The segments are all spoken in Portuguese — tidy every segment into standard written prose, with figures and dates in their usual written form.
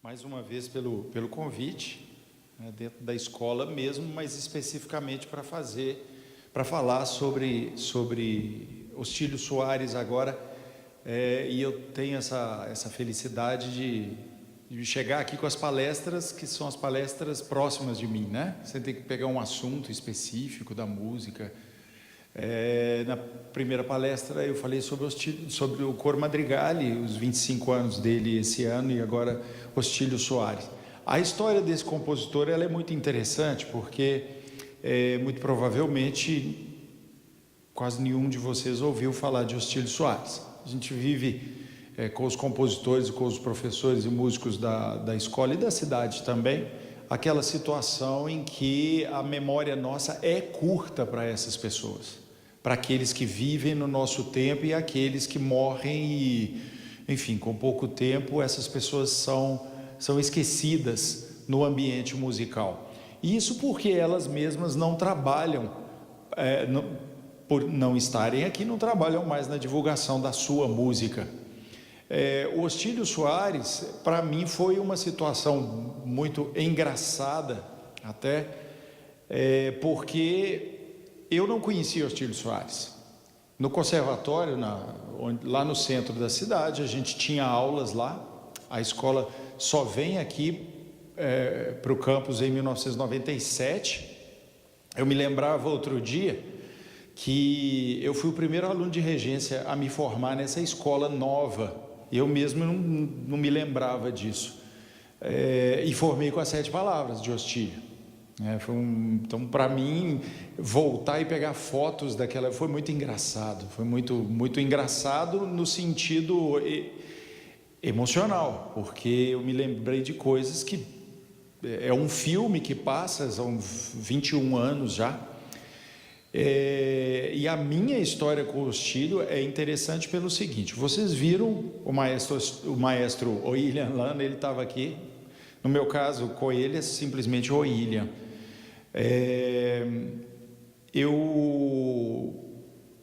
mais uma vez pelo convite, né, dentro da escola mesmo, mas especificamente para falar sobre Ostílio Soares agora, e eu tenho essa felicidade de chegar aqui com as palestras, que são as palestras próximas de mim, né? Você tem que pegar um assunto específico da música. Na primeira palestra eu falei sobre o Coro Madrigali, os 25 anos dele esse ano, e agora Ostílio Soares. A história desse compositor ela é muito interessante, porque muito provavelmente quase nenhum de vocês ouviu falar de Ostílio Soares. A gente vive com os compositores, com os professores e músicos da escola e da cidade também, aquela situação em que a memória nossa é curta para essas pessoas, para aqueles que vivem no nosso tempo e aqueles que morrem e, enfim, com pouco tempo, essas pessoas são esquecidas no ambiente musical. E isso porque elas mesmas não trabalham, por não estarem aqui, não trabalham mais na divulgação da sua música. O Ostílio Soares, para mim, foi uma situação muito engraçada, até, porque eu não conhecia Ostílio Soares. No conservatório, lá no centro da cidade, a gente tinha aulas lá. A escola só vem aqui para o campus em 1997. Eu me lembrava outro dia que eu fui o primeiro aluno de regência a me formar nessa escola nova. Eu mesmo não me lembrava disso. E formei com as 7 palavras de Ostílio. Então, para mim, voltar e pegar fotos daquela foi muito engraçado. Foi muito, muito engraçado no sentido emocional, porque eu me lembrei de coisas que... É um filme que passa, são 21 anos já. E a minha história com o Ostílio é interessante pelo seguinte: vocês viram o maestro Oílian Lana, ele estava aqui. No meu caso, Coelho é simplesmente Oílian. Eu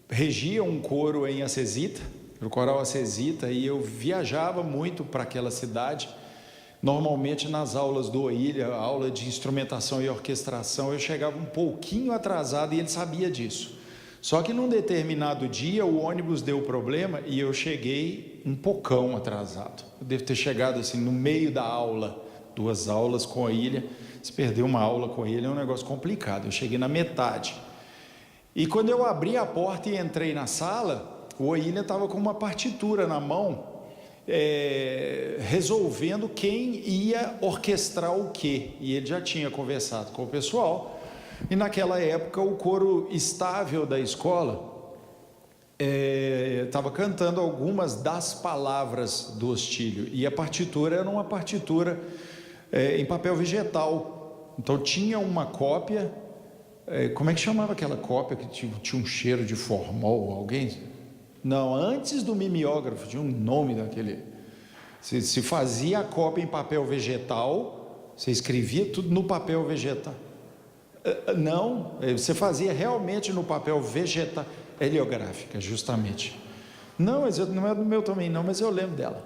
regia um coro em Acesita, o coral Acesita, e eu viajava muito para aquela cidade. Normalmente nas aulas do Oília, aula de instrumentação e orquestração, eu chegava um pouquinho atrasado e ele sabia disso. Só que num determinado dia o ônibus deu problema e eu cheguei um pocão atrasado. Eu devo ter chegado assim no meio da aula, 2 aulas com a Oília. Se perder uma aula com ele é um negócio complicado. Eu cheguei na metade. E quando eu abri a porta e entrei na sala, o Oília estava com uma partitura na mão, resolvendo quem ia orquestrar o quê. E ele já tinha conversado com o pessoal. E naquela época o coro estável da escola estava cantando algumas das palavras do Ostílio. E a partitura era uma partitura em papel vegetal. Então tinha uma cópia. Como é que chamava aquela cópia que tinha um cheiro de formol? Alguém... Não, antes do mimeógrafo, tinha um nome daquele. Se fazia a cópia em papel vegetal, você escrevia tudo no papel vegetal. Não, você fazia realmente no papel vegetal, heliográfica, justamente. Não, mas não é do meu também, não, mas eu lembro dela.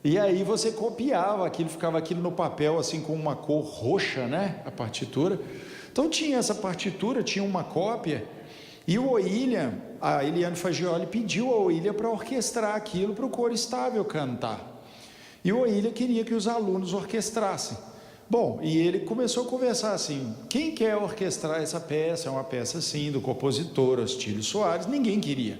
E aí você copiava aquilo, ficava aquilo no papel, assim, com uma cor roxa, né? A partitura. Então tinha essa partitura, tinha uma cópia. E o Oília, a Eliane Fagioli pediu ao Oília para orquestrar aquilo para o coro estável cantar. E o Oília queria que os alunos orquestrassem. Bom, e ele começou a conversar assim: quem quer orquestrar essa peça? É uma peça assim, do compositor Ostílio Soares. Ninguém queria.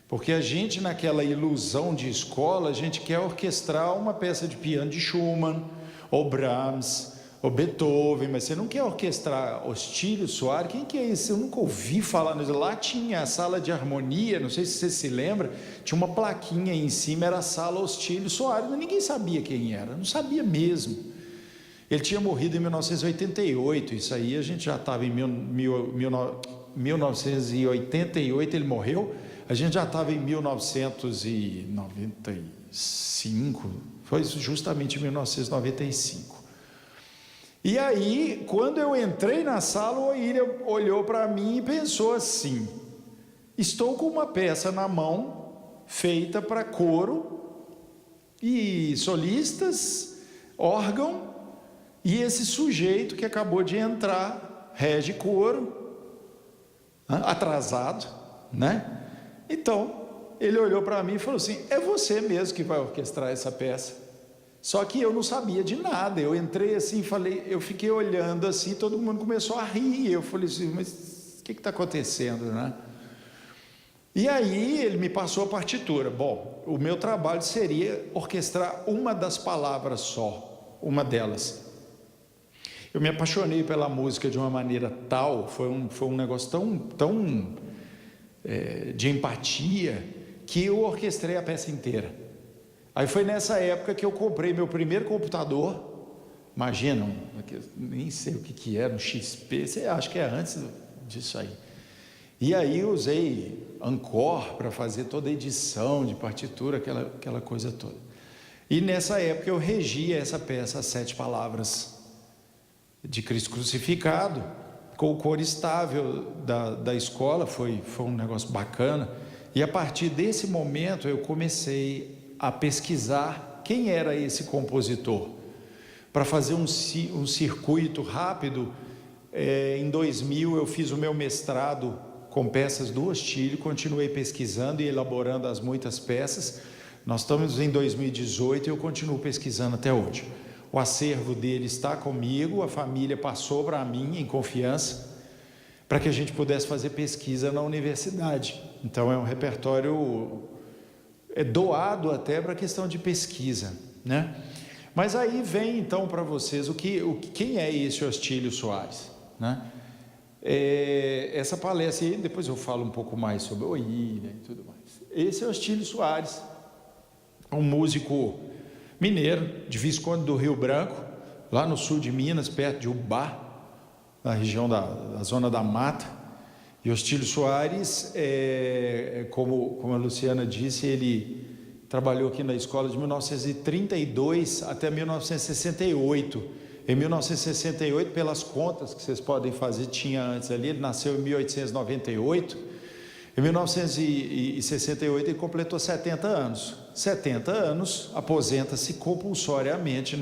Porque a gente, naquela ilusão de escola, a gente quer orquestrar uma peça de piano de Schumann, ou Brahms, ou Beethoven, mas você não quer orquestrar Ostílio Soares. Quem que é isso? Eu nunca ouvi falar nisso. Lá tinha a sala de harmonia, não sei se você se lembra, tinha uma plaquinha em cima, era a sala Ostílio Soares, mas ninguém sabia quem era, não sabia mesmo. Ele tinha morrido em 1988, isso aí a gente já estava em 1988, ele morreu, a gente já estava em 1995, foi justamente em 1995. E aí, quando eu entrei na sala, o Oília olhou para mim e pensou assim: estou com uma peça na mão, feita para coro e solistas, órgão, e esse sujeito que acabou de entrar, rege coro, atrasado, né? Então, ele olhou para mim e falou assim: é você mesmo que vai orquestrar essa peça. Só que eu não sabia de nada, eu entrei assim, eu fiquei olhando assim, todo mundo começou a rir, eu falei assim, mas o que está acontecendo, né? E aí ele me passou a partitura. Bom, o meu trabalho seria orquestrar uma das palavras só, uma delas. Eu me apaixonei pela música de uma maneira tal, foi um negócio tão de empatia, que eu orquestrei a peça inteira. Aí foi nessa época que eu comprei meu primeiro computador. Imagina, nem sei o que era, um XP, acho que é antes disso aí. E aí eu usei Encore para fazer toda a edição de partitura, aquela coisa toda. E nessa época eu regia essa peça, As 7 Palavras de Cristo Crucificado, com o coro estável da escola, foi um negócio bacana. E a partir desse momento eu comecei a pesquisar quem era esse compositor, para fazer um circuito rápido. Em 2000 eu fiz o meu mestrado com peças do Ostílio, continuei pesquisando e elaborando as muitas peças. Nós estamos em 2018 e eu continuo pesquisando até hoje. O acervo dele está comigo, a família passou para mim em confiança, para que a gente pudesse fazer pesquisa na universidade. Então é um repertório doado até para a questão de pesquisa, né? Mas aí vem então para vocês quem é esse Ostílio Soares, né? Essa palestra aí, depois eu falo um pouco mais sobre o Ilha e tudo mais. Esse é Ostílio Soares, um músico mineiro de Visconde do Rio Branco, lá no sul de Minas, perto de Ubá, na região da Zona da Mata. E Ostílio Soares, como a Luciana disse, ele trabalhou aqui na escola de 1932 até 1968. Em 1968, pelas contas que vocês podem fazer, tinha antes ali, ele nasceu em 1898. Em 1968 ele completou 70 anos. 70 anos, aposenta-se compulsoriamente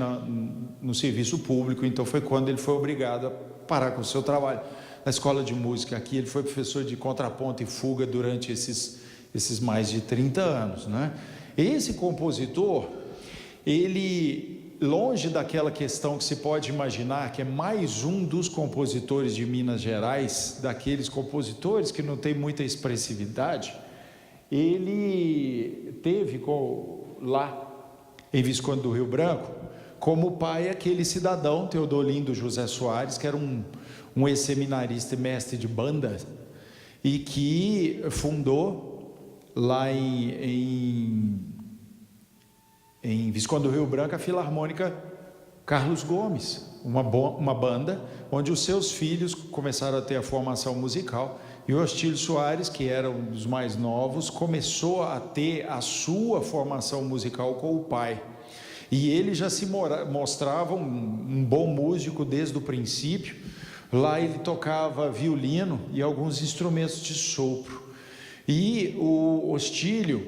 no serviço público. Então foi quando ele foi obrigado a parar com o seu trabalho. Na escola de música aqui, ele foi professor de contraponto e fuga durante esses mais de 30 anos, né? Esse compositor, ele, longe daquela questão que se pode imaginar, que é mais um dos compositores de Minas Gerais, daqueles compositores que não tem muita expressividade, ele teve lá em Visconde do Rio Branco como pai aquele cidadão Teodolindo José Soares, que era um ex-seminarista e mestre de banda, e que fundou lá em Visconde do Rio Branco a Filarmônica Carlos Gomes, uma banda onde os seus filhos começaram a ter a formação musical, e o Ostílio Soares, que era um dos mais novos, começou a ter a sua formação musical com o pai. E ele já se mostrava um bom músico desde o princípio. Lá ele tocava violino e alguns instrumentos de sopro. E o Ostílio,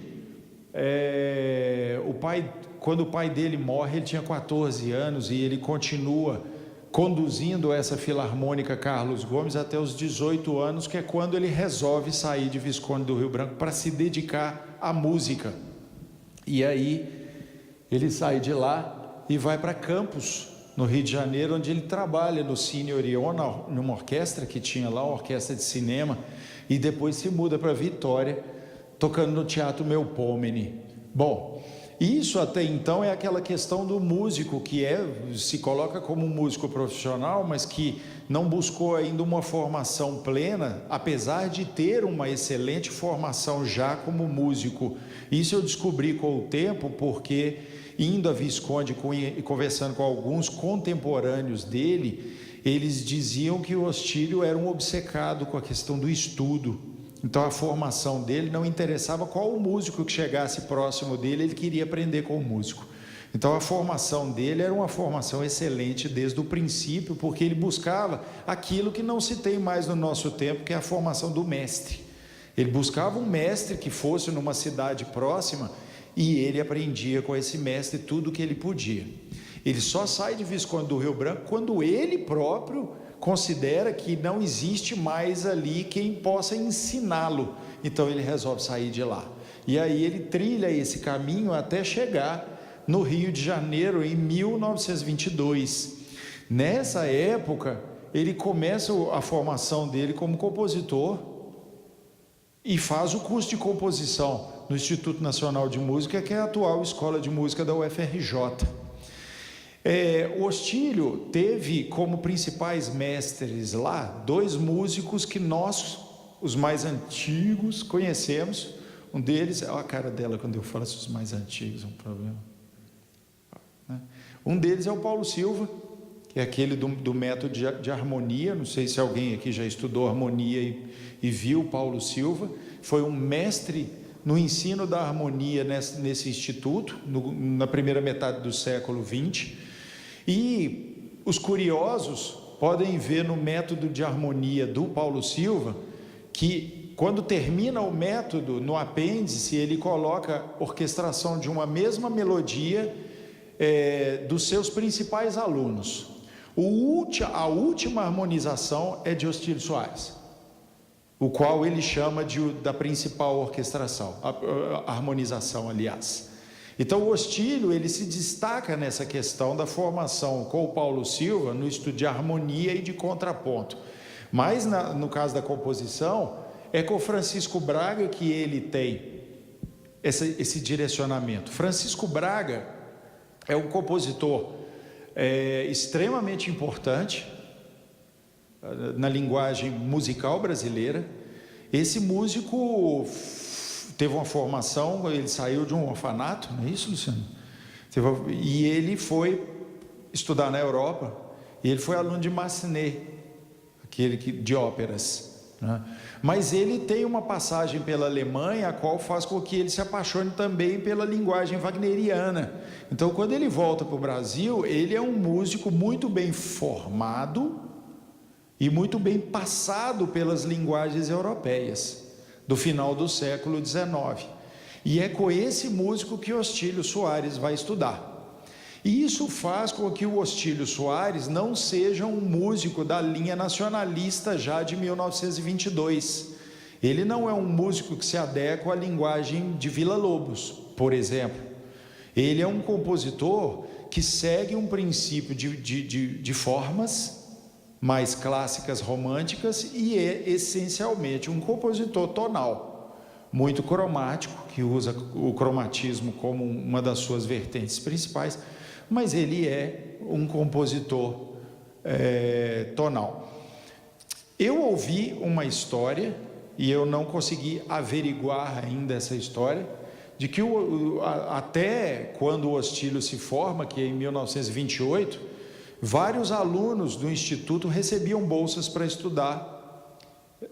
quando o pai dele morre, ele tinha 14 anos, e ele continua conduzindo essa Filarmônica Carlos Gomes até os 18 anos, que é quando ele resolve sair de Visconde do Rio Branco para se dedicar à música. E aí ele sai de lá e vai para Campos, no Rio de Janeiro, onde ele trabalha no Cine Orion, numa orquestra que tinha lá, uma orquestra de cinema, e depois se muda para Vitória, tocando no Teatro Melpomene. Bom, isso até então é aquela questão do músico que se coloca como um músico profissional, mas que não buscou ainda uma formação plena, apesar de ter uma excelente formação já como músico. Isso eu descobri com o tempo, porque indo a Visconde e conversando com alguns contemporâneos dele, eles diziam que o Ostílio era um obcecado com a questão do estudo. Então a formação dele não interessava qual o músico que chegasse próximo dele, ele queria aprender com o músico. Então a formação dele era uma formação excelente desde o princípio, porque ele buscava aquilo que não se tem mais no nosso tempo, que é a formação do mestre. Ele buscava um mestre que fosse numa cidade próxima, e ele aprendia com esse mestre tudo o que ele podia. Ele só sai de Visconde do Rio Branco quando ele próprio considera que não existe mais ali quem possa ensiná-lo. Então ele resolve sair de lá. E aí ele trilha esse caminho até chegar no Rio de Janeiro em 1922. Nessa época, ele começa a formação dele como compositor e faz o curso de composição no Instituto Nacional de Música, que é a atual Escola de Música da UFRJ. O Ostílio teve como principais mestres lá 2 músicos que nós, os mais antigos, conhecemos. Um deles, olha a cara dela quando eu falo os mais antigos, é um problema. Um deles é o Paulo Silva, que é aquele do método de harmonia. Não sei se alguém aqui já estudou harmonia e viu Paulo Silva. Foi um mestre no ensino da harmonia nesse instituto, na primeira metade do século XX. E os curiosos podem ver no método de harmonia do Paulo Silva que, quando termina o método, no apêndice, ele coloca orquestração de uma mesma melodia dos seus principais alunos. A última harmonização é de Ostílio Soares, o qual ele chama da principal orquestração, a harmonização, aliás. Então o Ostílio, ele se destaca nessa questão da formação com o Paulo Silva no estudo de harmonia e de contraponto. Mas no caso da composição, é com o Francisco Braga que ele tem esse direcionamento. Francisco Braga é um compositor extremamente importante na linguagem musical brasileira. Esse músico teve uma formação, ele saiu de um orfanato, não é isso, Luciano? E ele foi estudar na Europa, e ele foi aluno de Massenet, de óperas, né? Mas ele tem uma passagem pela Alemanha, a qual faz com que ele se apaixone também pela linguagem wagneriana. Então, quando ele volta para o Brasil, ele é um músico muito bem formado e muito bem passado pelas linguagens europeias do final do século XIX. E é com esse músico que Ostílio Soares vai estudar. E isso faz com que o Ostílio Soares não seja um músico da linha nacionalista já de 1922. Ele não é um músico que se adequa à linguagem de Villa-Lobos, por exemplo. Ele é um compositor que segue um princípio de formas mais clássicas, românticas, e é essencialmente um compositor tonal, muito cromático, que usa o cromatismo como uma das suas vertentes principais, mas ele é um compositor tonal. Eu ouvi uma história, e eu não consegui averiguar ainda essa história, de que até quando o Ostílio se forma, que é em 1928, vários alunos do Instituto recebiam bolsas para estudar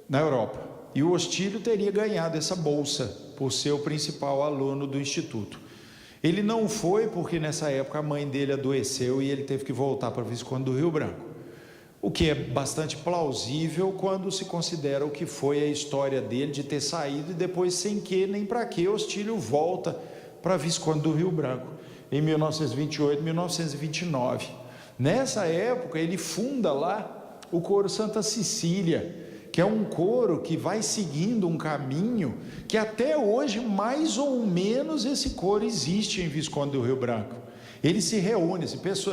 na Europa. E o Ostílio teria ganhado essa bolsa por ser o principal aluno do Instituto. Ele não foi porque nessa época a mãe dele adoeceu e ele teve que voltar para Visconde do Rio Branco. O que é bastante plausível quando se considera o que foi a história dele de ter saído e depois, sem que nem para que, Ostílio volta para Visconde do Rio Branco em 1928, 1929. Nessa época, ele funda lá o coro Santa Cecília, que é um coro que vai seguindo um caminho que até hoje, mais ou menos, esse coro existe em Visconde do Rio Branco. Ele se reúne,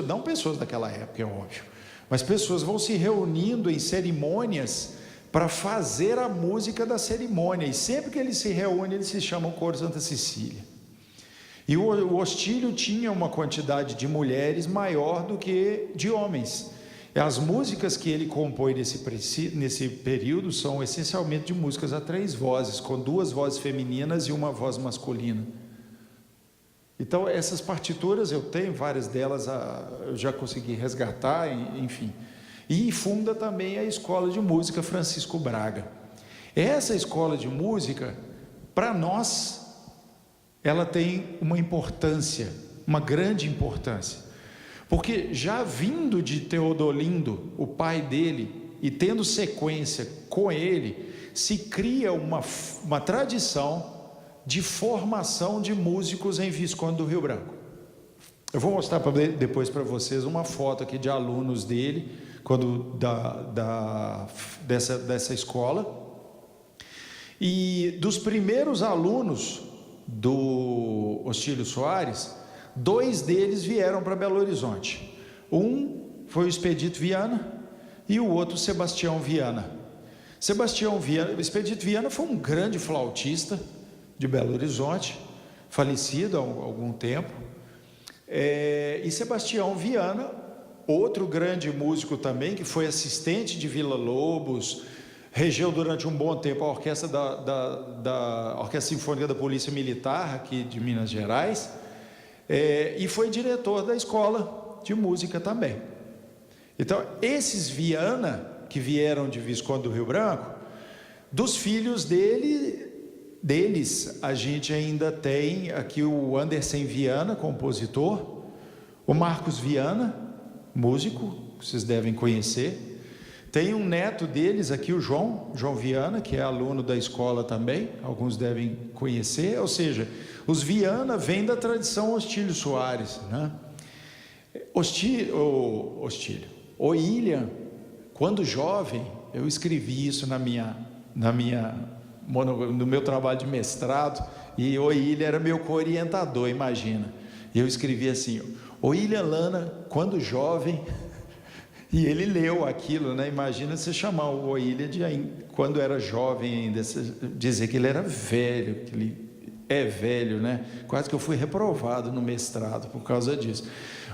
não pessoas daquela época, é óbvio, mas pessoas vão se reunindo em cerimônias para fazer a música da cerimônia, e sempre que ele se reúne, ele se chama o coro Santa Cecília. E o Ostílio tinha uma quantidade de mulheres maior do que de homens. As músicas que ele compõe nesse período são essencialmente de músicas a 3 vozes, com 2 vozes femininas e uma voz masculina. Então, essas partituras eu tenho, várias delas eu já consegui resgatar, enfim. E funda também a Escola de Música Francisco Braga. Essa escola de música, para nós, ela tem uma importância, uma grande importância, porque já vindo de Teodolindo, o pai dele, e tendo sequência com ele, se cria uma tradição de formação de músicos em Visconde do Rio Branco. Eu vou mostrar depois para vocês uma foto aqui de alunos dele, dessa escola. E dos primeiros alunos do Ostílio Soares, 2 deles vieram para Belo Horizonte. Um foi o Expedito Viana e o outro Sebastião Viana. Expedito Viana foi um grande flautista de Belo Horizonte, falecido há algum tempo. E Sebastião Viana, outro grande músico também, que foi assistente de Villa-Lobos, regeu durante um bom tempo a orquestra da Orquestra Sinfônica da Polícia Militar, aqui de Minas Gerais, e foi diretor da escola de música também. Então, esses Viana, que vieram de Visconde do Rio Branco, dos filhos deles, a gente ainda tem aqui o Anderson Viana, compositor, o Marcos Viana, músico, que vocês devem conhecer. Tem um neto deles aqui, o João Viana, que é aluno da escola também, alguns devem conhecer. Ou seja, os Viana vêm da tradição Ostílio Soares, né? O William, quando jovem, eu escrevi isso no meu trabalho de mestrado, e o William era meu co-orientador, imagina. E eu escrevi assim: o William Lana, quando jovem, e ele leu aquilo, né? Imagina você chamar o William quando era jovem ainda, dizer que ele era velho, que ele é velho, né? Quase que eu fui reprovado no mestrado por causa disso.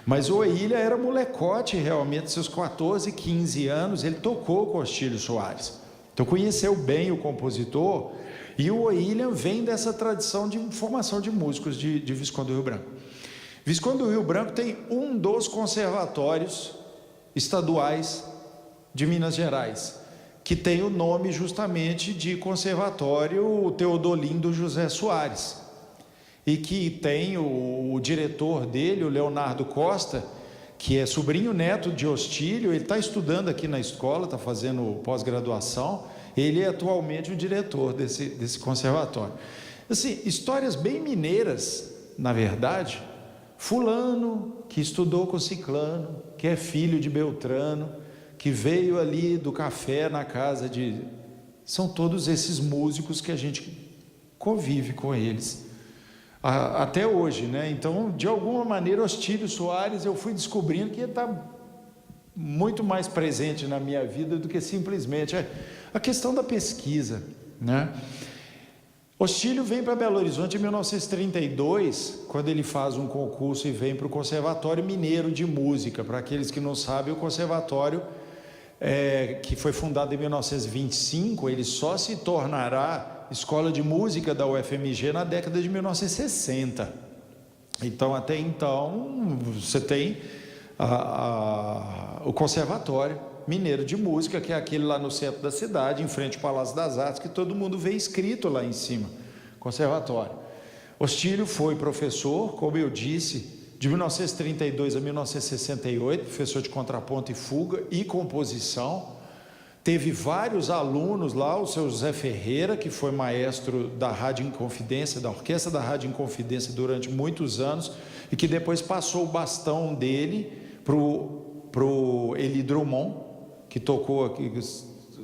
Mas o William era molecote realmente, seus 14, 15 anos, ele tocou com o Ostílio Soares. Então conheceu bem o compositor, e o William vem dessa tradição de formação de músicos de Visconde do Rio Branco. Visconde do Rio Branco tem um dos conservatórios estaduais de Minas Gerais, que tem o nome justamente de Conservatório Teodolindo José Soares, e que tem o diretor dele, o Leonardo Costa, que é sobrinho neto de Ostílio. Ele está estudando aqui na escola, está fazendo pós-graduação, ele é atualmente o diretor desse conservatório. Assim, histórias bem mineiras, na verdade. Fulano, que estudou com ciclano, que é filho de Beltrano, que veio ali do café na casa de... São todos esses músicos que a gente convive com eles até hoje, né? Então, de alguma maneira, Ostílio Soares, eu fui descobrindo que está muito mais presente na minha vida do que simplesmente a questão da pesquisa, né? Ostílio vem para Belo Horizonte em 1932, quando ele faz um concurso e vem para o Conservatório Mineiro de Música. Para aqueles que não sabem, o conservatório, que foi fundado em 1925, ele só se tornará escola de música da UFMG na década de 1960. Então, até então, você tem o Conservatório Mineiro de Música, que é aquele lá no centro da cidade, em frente ao Palácio das Artes, que todo mundo vê escrito lá em cima, Conservatório. Ostílio foi professor, como eu disse, de 1932 a 1968, professor de contraponto e fuga e composição. Teve vários alunos lá, o seu José Ferreira, que foi maestro da Rádio Inconfidência, da Orquestra da Rádio Inconfidência durante muitos anos, e que depois passou o bastão dele para o Eli Drummond, que tocou aqui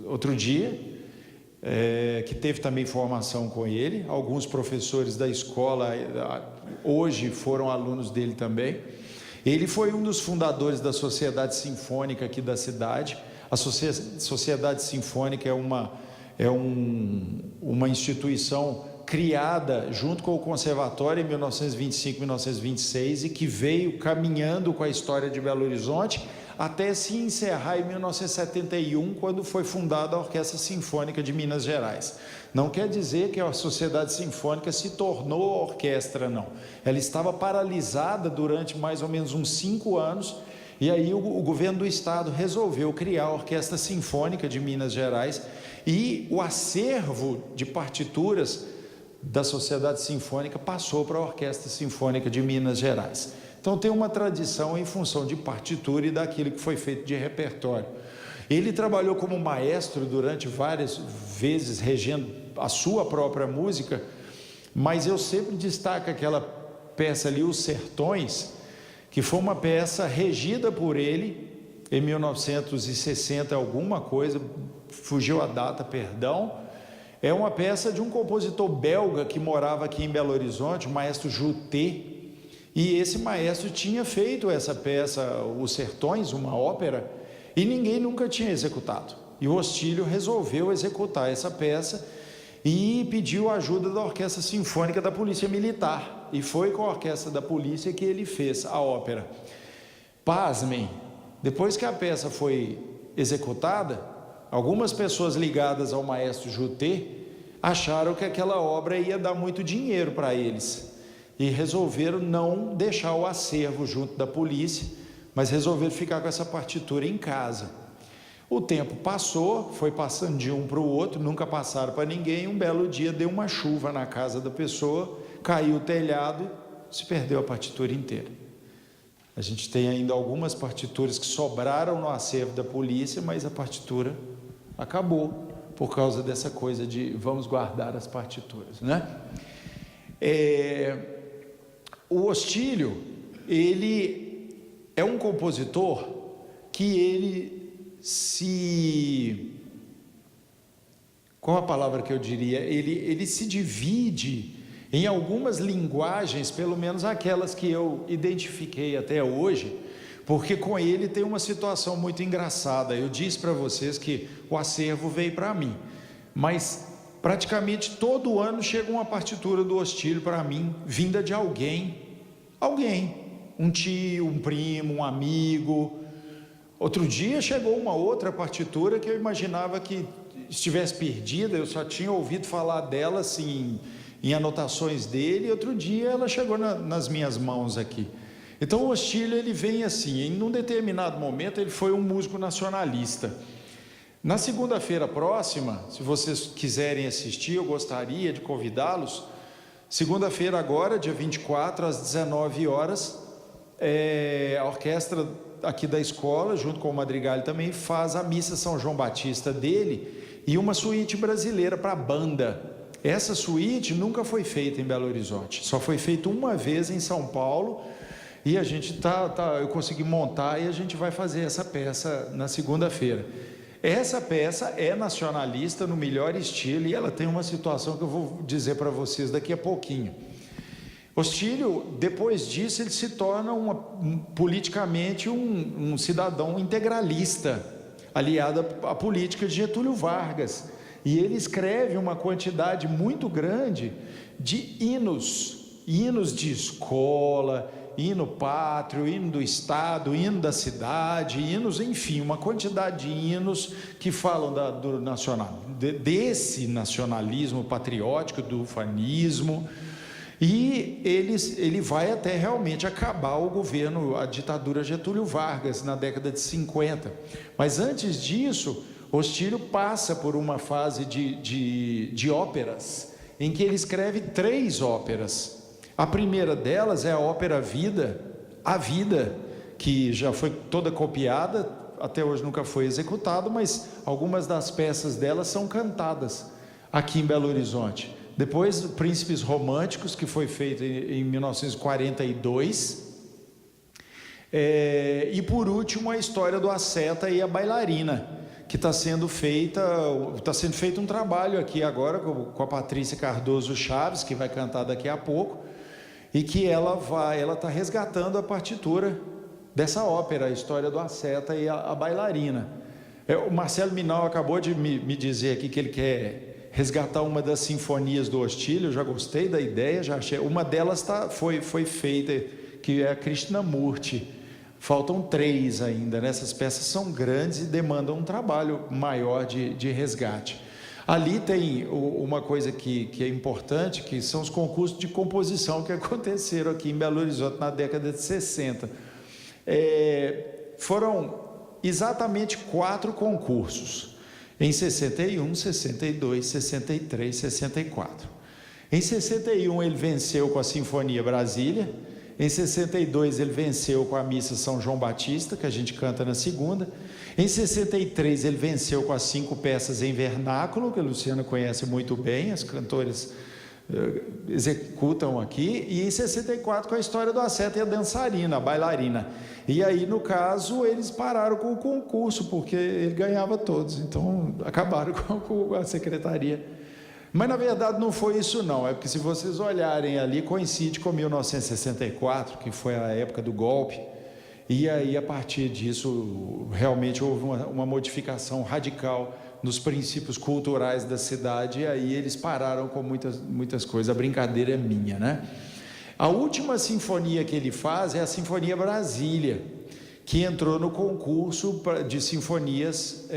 outro dia, que teve também formação com ele. Alguns professores da escola hoje foram alunos dele também. Ele foi um dos fundadores da Sociedade Sinfônica aqui da cidade. A Sociedade Sinfônica é uma instituição criada junto com o Conservatório em 1925, 1926, e que veio caminhando com a história de Belo Horizonte até se encerrar em 1971, quando foi fundada a Orquestra Sinfônica de Minas Gerais. Não quer dizer que a Sociedade Sinfônica se tornou orquestra, não. Ela estava paralisada durante mais ou menos uns 5 anos, e aí o governo do estado resolveu criar a Orquestra Sinfônica de Minas Gerais, e o acervo de partituras da Sociedade Sinfônica passou para a Orquestra Sinfônica de Minas Gerais. Então tem uma tradição em função de partitura e daquilo que foi feito de repertório. Ele trabalhou como maestro durante várias vezes, regendo a sua própria música, mas eu sempre destaco aquela peça ali, Os Sertões, que foi uma peça regida por ele em 1960, alguma coisa, fugiu a data, perdão. É uma peça de um compositor belga que morava aqui em Belo Horizonte, o maestro Juté, e esse maestro tinha feito essa peça, Os Sertões, uma ópera, e ninguém nunca tinha executado. E o Ostílio resolveu executar essa peça e pediu a ajuda da Orquestra Sinfônica da Polícia Militar, e foi com a Orquestra da Polícia que ele fez a ópera. Pasmem, depois que a peça foi executada, algumas pessoas ligadas ao maestro Juté acharam que aquela obra ia dar muito dinheiro para eles e resolveram não deixar o acervo junto da polícia, mas resolveram ficar com essa partitura em casa. O tempo passou, foi passando de um para o outro, nunca passaram para ninguém. Um belo dia deu uma chuva na casa da pessoa, caiu o telhado, se perdeu a partitura inteira. A gente tem ainda algumas partituras que sobraram no acervo da polícia, mas a partitura acabou por causa dessa coisa de vamos guardar as partituras, né? O Ostílio, ele é um compositor que qual a palavra que eu diria? Ele se divide em algumas linguagens, pelo menos aquelas que eu identifiquei até hoje, porque com ele tem uma situação muito engraçada. Eu disse para vocês que o acervo veio para mim, mas praticamente todo ano chega uma partitura do Ostílio para mim, vinda de alguém, um tio, um primo, um amigo. Outro dia chegou uma outra partitura que eu imaginava que estivesse perdida, eu só tinha ouvido falar dela assim, em anotações dele, e outro dia ela chegou nas minhas mãos aqui. Então o Ostílio, ele vem assim, em um determinado momento ele foi um músico nacionalista. Na segunda-feira próxima, se vocês quiserem assistir, eu gostaria de convidá-los. Segunda-feira agora, dia 24, às 19 horas, a orquestra aqui da escola, junto com o Madrigal também, faz a missa São João Batista dele e uma suíte brasileira para a banda. Essa suíte nunca foi feita em Belo Horizonte, só foi feita uma vez em São Paulo, e a gente eu consegui montar e a gente vai fazer essa peça na segunda-feira. Essa peça é nacionalista no melhor estilo, e ela tem uma situação que eu vou dizer para vocês daqui a pouquinho. Ostílio, depois disso, ele se torna politicamente um cidadão integralista, aliado à política de Getúlio Vargas, e ele escreve uma quantidade muito grande de hinos de escola, hino pátrio, hino do Estado, hino da cidade, hinos, enfim, uma quantidade de hinos que falam do nacional, desse nacionalismo patriótico, do ufanismo, e ele vai até realmente acabar o governo, a ditadura Getúlio Vargas, na década de 50. Mas antes disso, Ostílio passa por uma fase de óperas, em que ele escreve 3 óperas. A primeira delas é a ópera A Vida, que já foi toda copiada, até hoje nunca foi executada, mas algumas das peças dela são cantadas aqui em Belo Horizonte. Depois, Príncipes Românticos, que foi feito em 1942. E por último, a história do Asceta e a Bailarina, que está sendo feito um trabalho aqui agora com a Patrícia Cardoso Chaves, que vai cantar daqui a pouco, e que ela está resgatando a partitura dessa ópera, a história do Asceta e a Bailarina. O Marcelo Minal acabou de me dizer aqui que ele quer resgatar uma das sinfonias do Ostílio. Eu já gostei da ideia, já achei. Uma delas foi feita, que é a Krishnamurti. Faltam 3 ainda, né? Essas peças são grandes e demandam um trabalho maior de resgate. Ali tem uma coisa que é importante, que são os concursos de composição que aconteceram aqui em Belo Horizonte na década de 60. Foram exatamente 4 concursos, em 61, 62, 63, 64. Em 61 ele venceu com a Sinfonia Brasília, em 62 ele venceu com a Missa São João Batista, que a gente canta na segunda. Em 63 ele venceu com as 5 peças em vernáculo, que a Luciana conhece muito bem, as cantoras executam aqui, e em 64 com a história do Asseto e a dançarina, a bailarina. E aí, no caso, eles pararam com o concurso, porque ele ganhava todos, então acabaram com a secretaria. Mas, na verdade, não foi isso não, é porque se vocês olharem ali, coincide com 1964, que foi a época do golpe, e aí, a partir disso, realmente houve uma modificação radical nos princípios culturais da cidade, e aí eles pararam com muitas coisas. A brincadeira é minha, né? A última sinfonia que ele faz é a Sinfonia Brasília, que entrou no concurso de sinfonias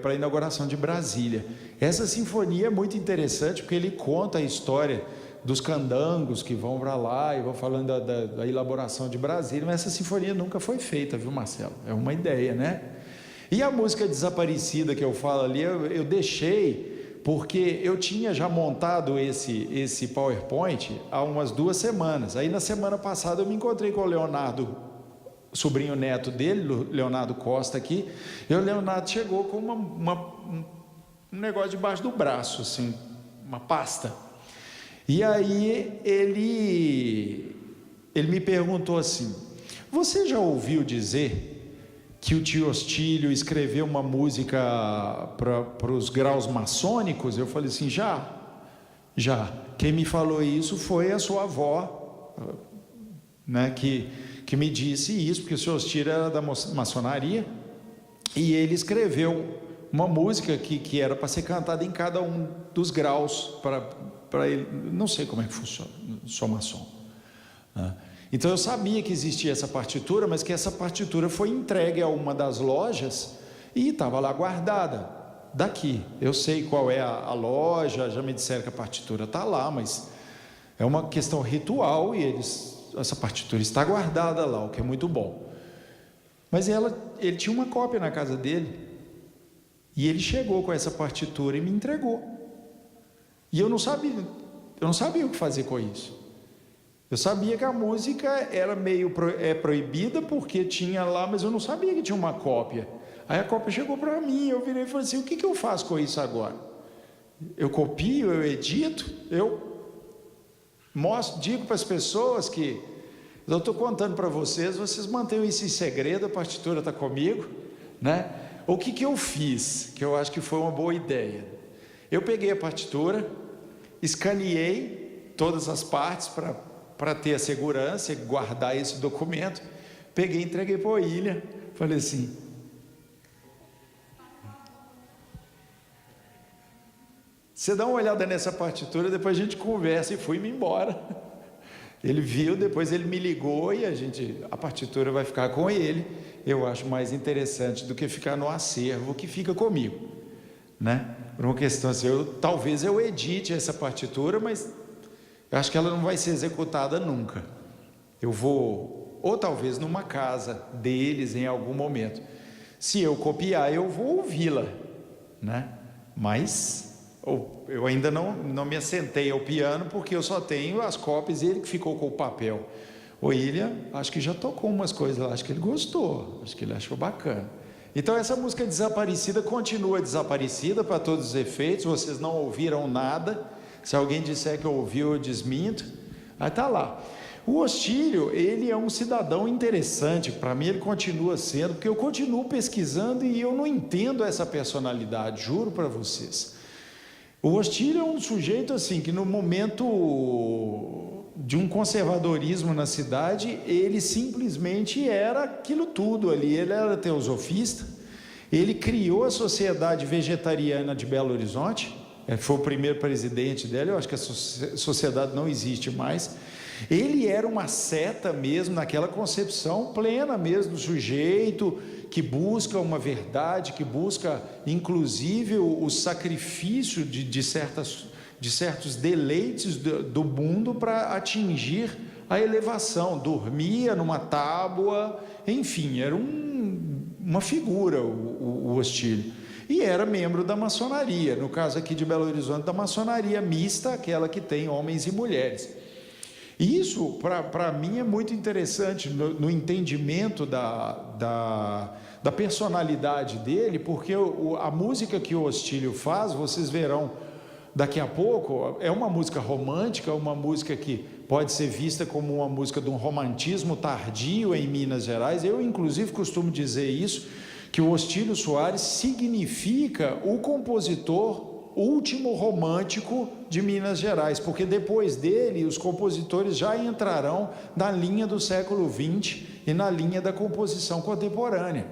para a inauguração de Brasília. Essa sinfonia é muito interessante, porque ele conta a história dos candangos que vão para lá e vão falando da elaboração de Brasília, mas essa sinfonia nunca foi feita, viu, Marcelo? É uma ideia, né? E a música Desaparecida que eu falo ali, eu deixei porque eu tinha já montado esse PowerPoint há umas 2 semanas. Aí na semana passada eu me encontrei com o Leonardo, sobrinho neto dele, Leonardo Costa aqui, e o Leonardo chegou com um negócio debaixo do braço, assim, uma pasta. E aí ele me perguntou assim: você já ouviu dizer que o tio Ostílio escreveu uma música para os graus maçônicos? Eu falei assim: já. Quem me falou isso foi a sua avó, né, que me disse isso, porque o tio Ostílio era da maçonaria, e ele escreveu uma música que era para ser cantada em cada um dos graus, para ele, não sei como é que funciona, sou maçom, né? Então eu sabia que existia essa partitura, mas que essa partitura foi entregue a uma das lojas e estava lá guardada. Daqui, eu sei qual é a loja, já me disseram que a partitura está lá, mas é uma questão ritual e essa partitura está guardada lá, o que é muito bom. Mas ele tinha uma cópia na casa dele, e ele chegou com essa partitura e me entregou. E eu não sabia o que fazer com isso. Eu sabia que a música era meio proibida porque tinha lá, mas eu não sabia que tinha uma cópia. Aí a cópia chegou para mim, eu virei e falei assim: o que eu faço com isso agora? Eu copio, eu edito, eu digo para as pessoas que eu estou contando para vocês mantenham isso em segredo, a partitura está comigo, né? O que eu fiz, que eu acho que foi uma boa ideia? Eu peguei a partitura, escaneei todas as partes para ter a segurança e guardar esse documento, peguei e entreguei para o William, falei assim: você dá uma olhada nessa partitura, depois a gente conversa, e fui-me embora. Ele viu, depois ele me ligou e a partitura vai ficar com ele. Eu acho mais interessante do que ficar no acervo que fica comigo, né? Por uma questão assim, talvez eu edite essa partitura, mas eu acho que ela não vai ser executada nunca. Eu vou, ou talvez numa casa deles em algum momento. Se eu copiar, eu vou ouvi-la, né? Mas eu ainda não me assentei ao piano, porque eu só tenho as cópias e ele que ficou com o papel. O William, acho que já tocou umas coisas lá, acho que ele gostou, acho que ele achou bacana. Então essa música Desaparecida continua desaparecida para todos os efeitos, vocês não ouviram nada. Se alguém disser que ouviu, eu desminto. Aí está lá. O Ostílio, ele é um cidadão interessante, para mim ele continua sendo, porque eu continuo pesquisando e eu não entendo essa personalidade, juro para vocês. O Ostílio é um sujeito assim, que no momento de um conservadorismo na cidade, ele simplesmente era aquilo tudo ali, ele era teosofista, ele criou a Sociedade Vegetariana de Belo Horizonte, foi o primeiro presidente dela, eu acho que a sociedade não existe mais. Ele era uma seta mesmo, naquela concepção plena mesmo do sujeito, que busca uma verdade, que busca inclusive o sacrifício de certos deleites do mundo para atingir a elevação. Dormia numa tábua, enfim, era uma figura o Ostílio. E era membro da maçonaria, no caso aqui de Belo Horizonte, da maçonaria mista, aquela que tem homens e mulheres. E isso, para mim, é muito interessante no entendimento da personalidade dele, porque a música que o Ostílio faz, vocês verão daqui a pouco, é uma música romântica, uma música que pode ser vista como uma música de um romantismo tardio em Minas Gerais. Eu, inclusive, costumo dizer isso, que o Ostílio Soares significa o compositor último romântico de Minas Gerais, porque depois dele os compositores já entrarão na linha do século XX e na linha da composição contemporânea,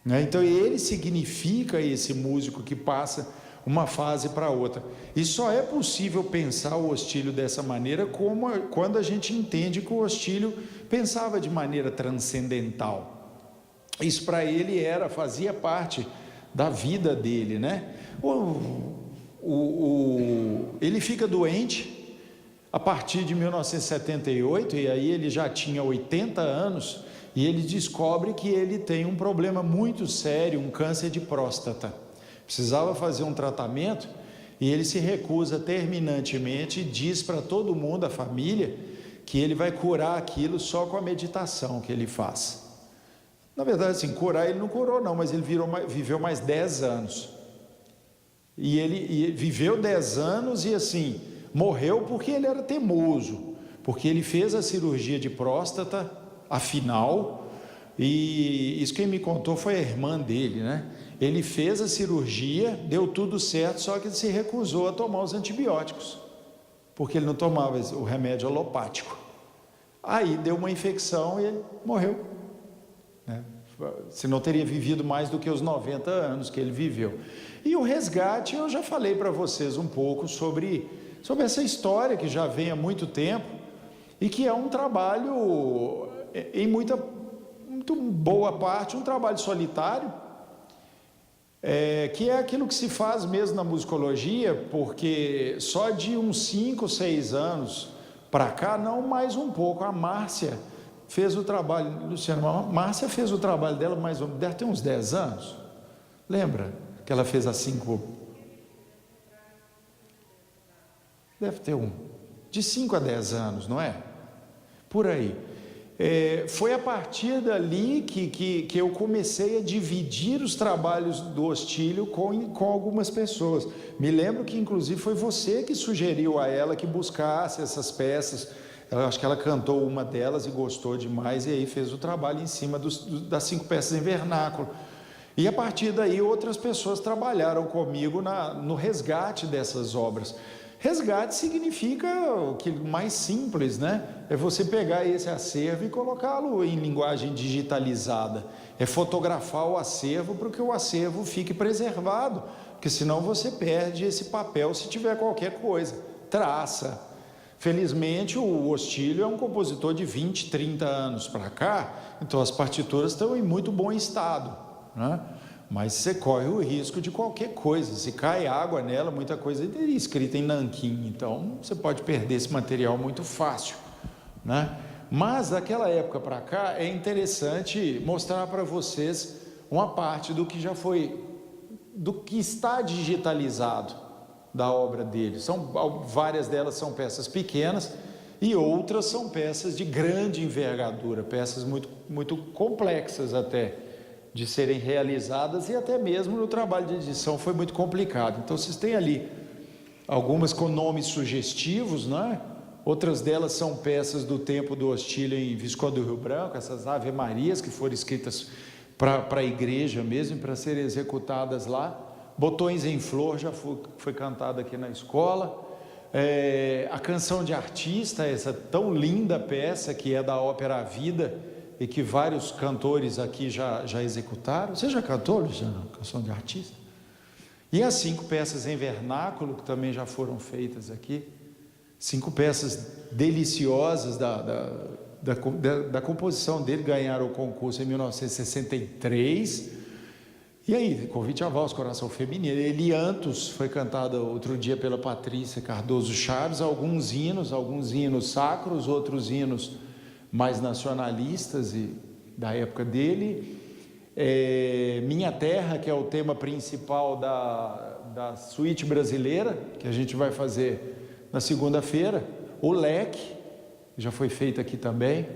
né? Então ele significa esse músico que passa uma fase para outra, e só é possível pensar o Ostílio dessa maneira quando a gente entende que o Ostílio pensava de maneira transcendental. Isso para ele fazia parte da vida dele, né? Ele fica doente a partir de 1978, e aí ele já tinha 80 anos, e ele descobre que ele tem um problema muito sério, um câncer de próstata. Precisava fazer um tratamento, e ele se recusa terminantemente e diz para todo mundo, a família, que ele vai curar aquilo só com a meditação que ele faz. Na verdade, assim, curar ele não curou não, mas ele viveu mais 10 anos. E ele viveu 10 anos e assim, morreu porque ele era teimoso, porque ele fez a cirurgia de próstata, afinal, e isso quem me contou foi a irmã dele, né? Ele fez a cirurgia, deu tudo certo, só que ele se recusou a tomar os antibióticos, porque ele não tomava o remédio alopático. Aí deu uma infecção e ele morreu, né? Senão teria vivido mais do que os 90 anos que ele viveu. E o resgate, eu já falei para vocês um pouco sobre essa história que já vem há muito tempo e que é um trabalho, em muito boa parte, um trabalho solitário, que é aquilo que se faz mesmo na musicologia, porque só de uns 5, 6 anos para cá, não mais um pouco, a Márcia fez o trabalho, Luciano, a Márcia fez o trabalho dela mais ou menos, deve ter uns 10 anos, lembra? Que ela fez deve ter de 5 a 10 anos, não é? Por aí. Foi a partir dali que eu comecei a dividir os trabalhos do Ostílio com algumas pessoas. Me lembro que inclusive foi você que sugeriu a ela que buscasse essas peças. Eu acho que ela cantou uma delas e gostou demais, e aí fez o trabalho em cima das 5 peças em vernáculo. E a partir daí outras pessoas trabalharam comigo no resgate dessas obras. Resgate significa o que mais simples, né? É você pegar esse acervo e colocá-lo em linguagem digitalizada. É fotografar o acervo para que o acervo fique preservado, porque senão você perde esse papel se tiver qualquer coisa. Traça. Felizmente o Ostílio é um compositor de 20, 30 anos para cá, então as partituras estão em muito bom estado, né? Mas você corre o risco de qualquer coisa, se cai água nela, muita coisa é escrita em nanquim, então você pode perder esse material muito fácil, né? Mas daquela época para cá é interessante mostrar para vocês uma parte do que está digitalizado da obra dele. Várias delas são peças pequenas e outras são peças de grande envergadura, peças muito, muito complexas até de serem realizadas, e até mesmo no trabalho de edição foi muito complicado. Então vocês têm ali algumas com nomes sugestivos, né? Outras delas são peças do tempo do Ostílio em Visconde do Rio Branco, essas Ave Marias que foram escritas para a igreja mesmo, para serem executadas lá. Botões em Flor já foi cantada aqui na escola. A Canção de Artista, essa tão linda peça que é da ópera A Vida e que vários cantores aqui já executaram. Você já cantou, Luciano, Canção de Artista? E as 5 peças em vernáculo que também já foram feitas aqui. 5 peças deliciosas da composição dele, ganharam o concurso em 1963. E aí, Convite à Valsa, Coração Feminino, Eliantos, foi cantada outro dia pela Patrícia Cardoso Chaves, alguns hinos sacros, outros hinos mais nacionalistas e da época dele. Minha Terra, que é o tema principal da suíte brasileira, que a gente vai fazer na segunda-feira. O Leque, que já foi feito aqui também.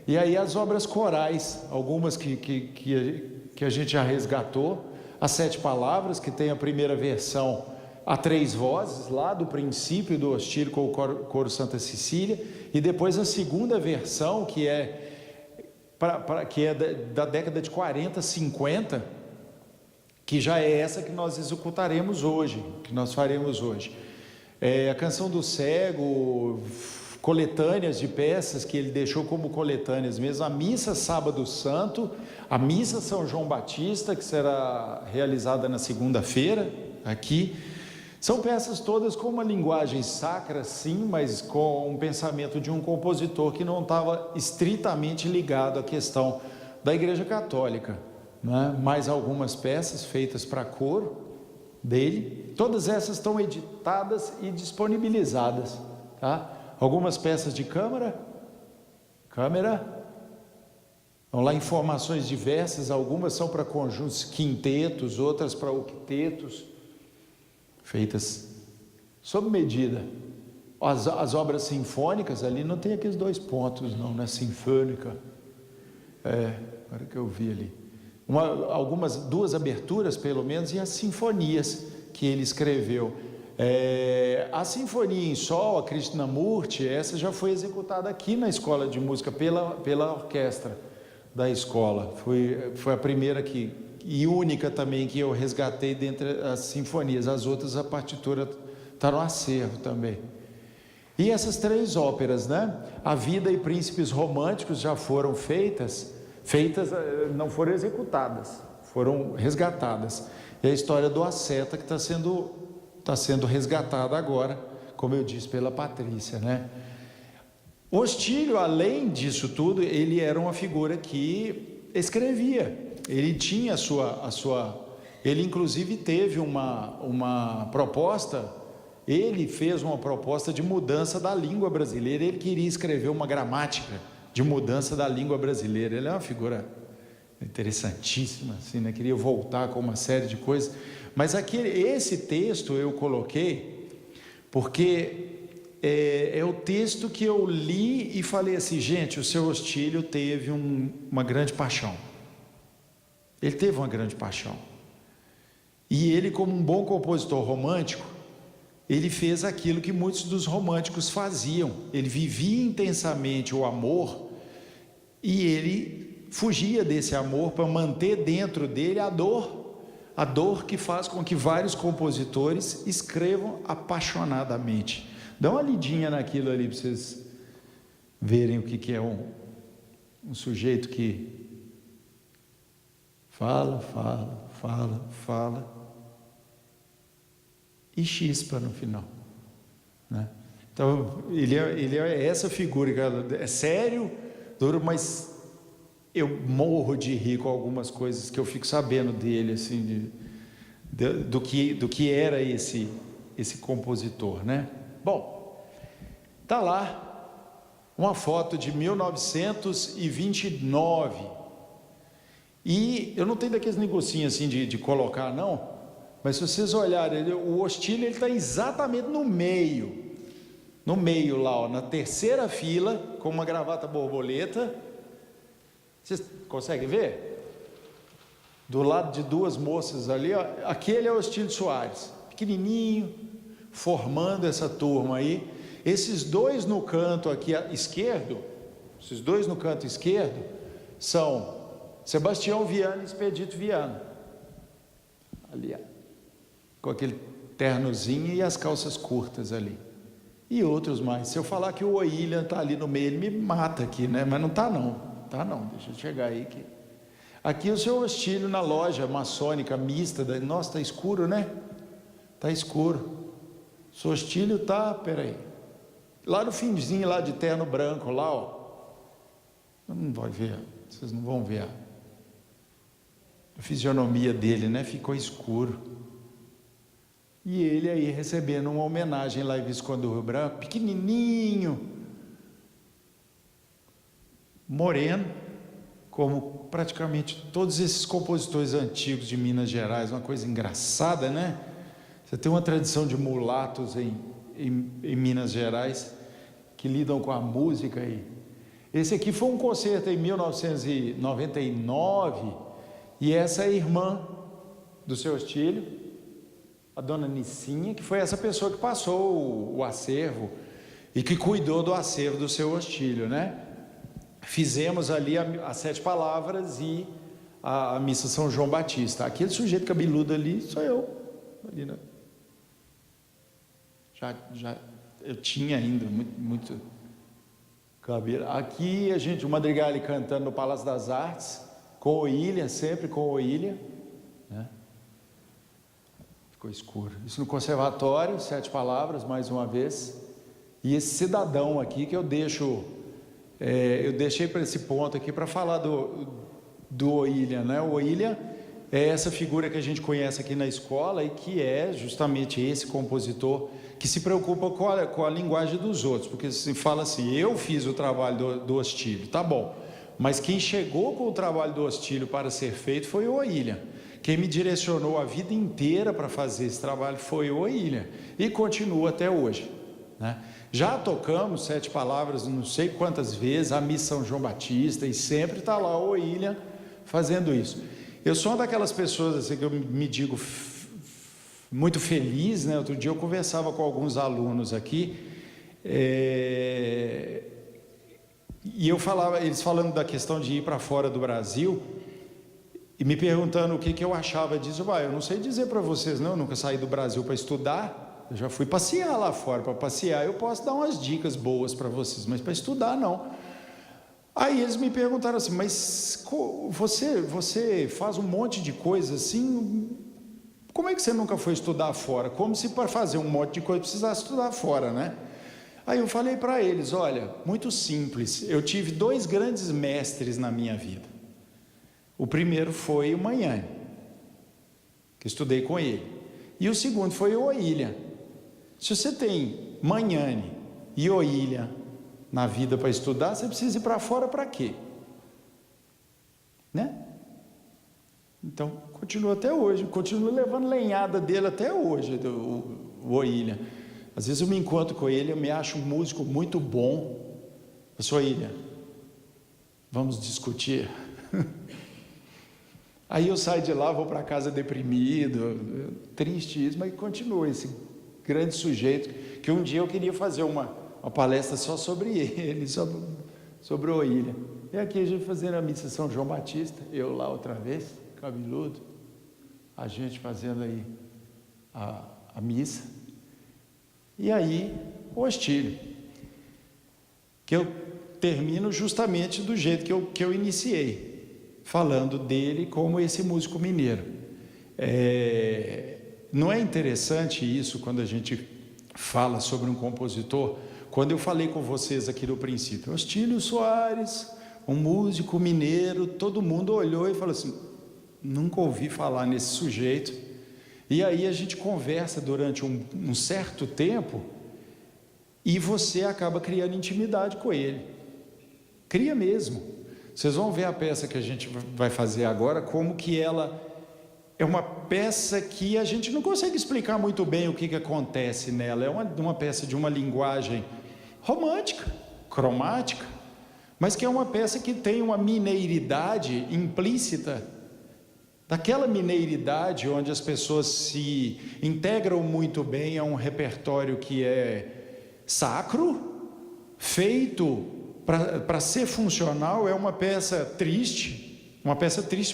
E aí as obras corais, algumas que a gente já resgatou. As 7 Palavras, que tem a primeira versão a 3 vozes, lá do princípio do Ostílio com o coro Santa Cecília, e depois a segunda versão, que é da década de 40, 50, que já é essa que nós executaremos hoje, que nós faremos hoje. A Canção do Cego, coletâneas de peças que ele deixou como coletâneas mesmo, a Missa Sábado Santo, a Missa São João Batista, que será realizada na segunda-feira, aqui. São peças todas com uma linguagem sacra, sim, mas com um pensamento de um compositor que não estava estritamente ligado à questão da Igreja Católica, né? Mais algumas peças feitas para coro dele, todas essas estão editadas e disponibilizadas, tá? Algumas peças de câmara, vão lá informações diversas, algumas são para conjuntos quintetos, outras para octetos, feitas sob medida. As obras sinfônicas ali não tem aqueles 2 pontos não, né? Sinfônica, agora que eu vi ali, algumas 2 aberturas pelo menos, e as sinfonias que ele escreveu. A Sinfonia em Sol, a Krishnamurti, essa já foi executada aqui na Escola de Música pela orquestra da escola, foi a primeira e única também que eu resgatei dentre as sinfonias. As outras, a partitura está no acervo também. E essas 3 óperas, né? A Vida e Príncipes Românticos já foram feitas, não foram executadas, foram resgatadas. E a História do Asceta, que está sendo resgatada agora, como eu disse, pela Patrícia, né? O Ostílio, além disso tudo, ele era uma figura que escrevia. Ele tinha ele inclusive teve uma proposta, ele fez uma proposta de mudança da língua brasileira. Ele queria escrever uma gramática de mudança da língua brasileira. Ele é uma figura interessantíssima, assim, né? Queria voltar com uma série de coisas, mas esse texto eu coloquei porque é o texto que eu li e falei assim: gente, o seu Ostílio teve uma grande paixão. Ele teve uma grande paixão. E ele, como um bom compositor romântico, ele fez aquilo que muitos dos românticos faziam. Ele vivia intensamente o amor e ele fugia desse amor para manter dentro dele a dor que faz com que vários compositores escrevam apaixonadamente. Dá uma lidinha naquilo ali para vocês verem o que é um sujeito que fala e chispa no final, né? Então ele é essa figura, é sério, duro, mas eu morro de rir com algumas coisas que eu fico sabendo dele, assim, do que era esse compositor, né? Bom, tá lá uma foto de 1929. E eu não tenho daqueles negocinhos assim de colocar, não, mas se vocês olharem, o Ostílio está exatamente no meio lá, ó, na 3ª fila, com uma gravata borboleta. Vocês conseguem ver? Do lado de 2 moças ali, ó, aquele é o Ostílio Soares, pequenininho, formando essa turma aí. Esses 2 no canto aqui esquerdo, são Sebastião Viana e Expedito Viana, ali, ó, com aquele ternozinho e as calças curtas ali, e outros mais. Se eu falar que o William está ali no meio, ele me mata aqui, né? Mas não está não, deixa eu chegar aí. Aqui o seu Ostílio na loja maçônica mista, nossa, está escuro, né? Está escuro. O seu Ostílio está, peraí, lá no finzinho, lá de terno branco, lá, ó, não vai ver, vocês não vão ver a fisionomia dele, né? Ficou escuro. E ele aí recebendo uma homenagem lá em Visconde do Rio Branco, pequenininho, moreno, como praticamente todos esses compositores antigos de Minas Gerais. Uma coisa engraçada, né? Você tem uma tradição de mulatos em Minas Gerais que lidam com a música aí. Esse aqui foi um concerto em 1999, e essa é a irmã do seu Ostílio, a dona Nicinha, que foi essa pessoa que passou o acervo e que cuidou do acervo do seu Ostílio, né? Fizemos ali as 7 palavras e a missa São João Batista. Aquele sujeito cabeludo ali sou eu. Ali, né? Eu tinha ainda muito cabelo. Aqui o Madrigal cantando no Palácio das Artes, com o Ilha, sempre com o Ilha, né? Ficou escuro. Isso no conservatório, 7 palavras, mais uma vez. E esse cidadão aqui que eu deixei para esse ponto aqui para falar do Oília, né? O Oília é essa figura que a gente conhece aqui na escola e que é justamente esse compositor que se preocupa com a linguagem dos outros, porque se fala assim, eu fiz o trabalho do Ostílio, tá bom, mas quem chegou com o trabalho do Ostílio para ser feito foi o Oília. Quem me direcionou a vida inteira para fazer esse trabalho foi o Oília e continua até hoje, né? Já tocamos 7 palavras não sei quantas vezes, a missa São João Batista, e sempre está lá o Oília fazendo isso. Eu sou uma daquelas pessoas assim, que eu me digo muito feliz, né? Outro dia eu conversava com alguns alunos aqui, e eles falando da questão de ir para fora do Brasil, e me perguntando o que eu achava disso. Eu não sei dizer para vocês, não, eu nunca saí do Brasil para estudar, eu já fui passear lá fora. Para passear eu posso dar umas dicas boas para vocês, mas para estudar não. Aí eles me perguntaram assim, mas você faz um monte de coisa assim, como é que você nunca foi estudar fora? Como se para fazer um monte de coisa precisasse estudar fora, né? Aí eu falei para eles, olha, muito simples, eu tive 2 grandes mestres na minha vida. O primeiro foi o Magnani, que estudei com ele, e o segundo foi o Oília. Se você tem Magnani e Oília na vida para estudar, você precisa ir para fora para quê? Né? Então, continua até hoje, continua levando lenhada dele até hoje, o Oília. Às vezes eu me encontro com ele, eu me acho um músico muito bom. Eu sou Oília, vamos discutir. Aí eu saio de lá, vou para casa deprimido, triste isso, mas continua esse grande sujeito, que um dia eu queria fazer uma palestra só sobre ele, sobre o Oília. E aqui a gente fazendo a missa São João Batista, eu lá outra vez, cabeludo, a gente fazendo aí a missa, e aí o Ostílio, que eu termino justamente do jeito que eu iniciei, falando dele como esse músico mineiro. Não é interessante isso quando a gente fala sobre um compositor? Quando eu falei com vocês aqui no princípio, Ostílio Soares, um músico mineiro, todo mundo olhou e falou assim, nunca ouvi falar nesse sujeito. E aí a gente conversa durante um certo tempo e você acaba criando intimidade com ele. Cria mesmo. Vocês vão ver a peça que a gente vai fazer agora, como que ela é uma peça que a gente não consegue explicar muito bem o que acontece nela. É uma peça de uma linguagem romântica, cromática, mas que é uma peça que tem uma mineiridade implícita, daquela mineiridade onde as pessoas se integram muito bem a um repertório que é sacro, feito para ser funcional. É uma peça triste,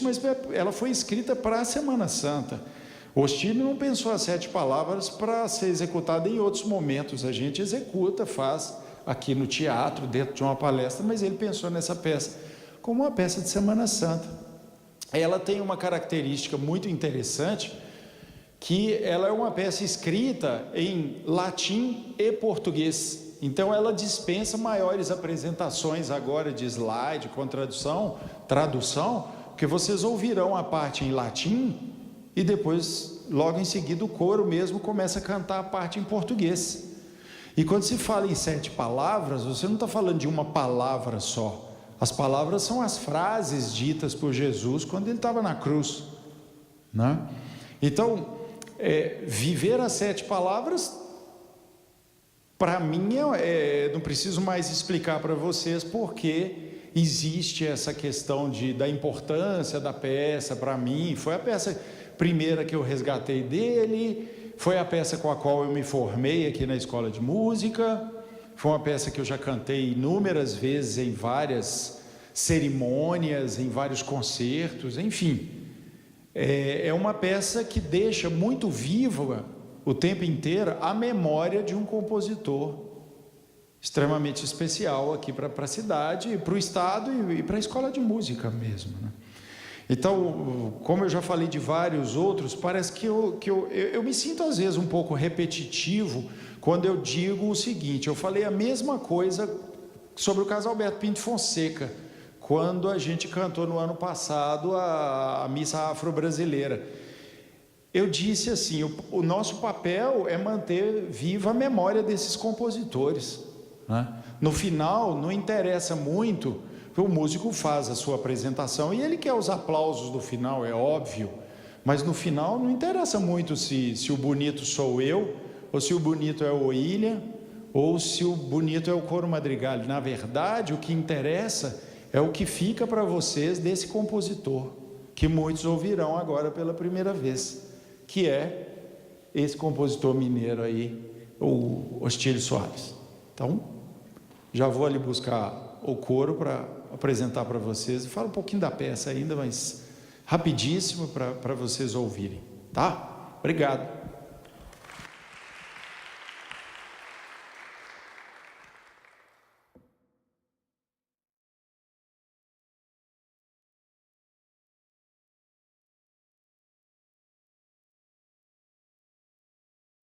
mas ela foi escrita para a Semana Santa. O Ostílio não pensou as 7 palavras para ser executada em outros momentos, a gente executa, faz aqui no teatro, dentro de uma palestra, mas ele pensou nessa peça como uma peça de Semana Santa. Ela tem uma característica muito interessante, que ela é uma peça escrita em latim e português. Então ela dispensa maiores apresentações agora de slide, com tradução, porque vocês ouvirão a parte em latim e depois, logo em seguida, o coro mesmo começa a cantar a parte em português. E quando se fala em 7 palavras, você não está falando de uma palavra só. As palavras são as frases ditas por Jesus quando ele estava na cruz, né? Então, viver as 7 palavras, para mim, não preciso mais explicar para vocês porque existe essa questão da importância da peça. Para mim, foi a peça primeira que eu resgatei dele, foi a peça com a qual eu me formei aqui na Escola de Música, foi uma peça que eu já cantei inúmeras vezes em várias cerimônias, em vários concertos, enfim. É uma peça que deixa muito viva o tempo inteiro a memória de um compositor extremamente especial aqui para a cidade, para o estado e para a escola de música mesmo, né? Então, como eu já falei de vários outros, parece que eu me sinto às vezes um pouco repetitivo quando eu digo o seguinte: eu falei a mesma coisa sobre o caso Alberto Pinto Fonseca, quando a gente cantou no ano passado a Missa Afro-Brasileira. Eu disse assim, o nosso papel é manter viva a memória desses compositores, né? No final, não interessa muito, o músico faz a sua apresentação e ele quer os aplausos do final, é óbvio, mas no final não interessa muito se o bonito sou eu, ou se o bonito é o William, ou se o bonito é o coro madrigal. Na verdade, o que interessa é o que fica para vocês desse compositor, que muitos ouvirão agora pela primeira vez, que é esse compositor mineiro aí, o Ostílio Soares. Então, já vou ali buscar o coro para apresentar para vocês. Falo um pouquinho da peça ainda, mas rapidíssimo para vocês ouvirem, tá? Obrigado.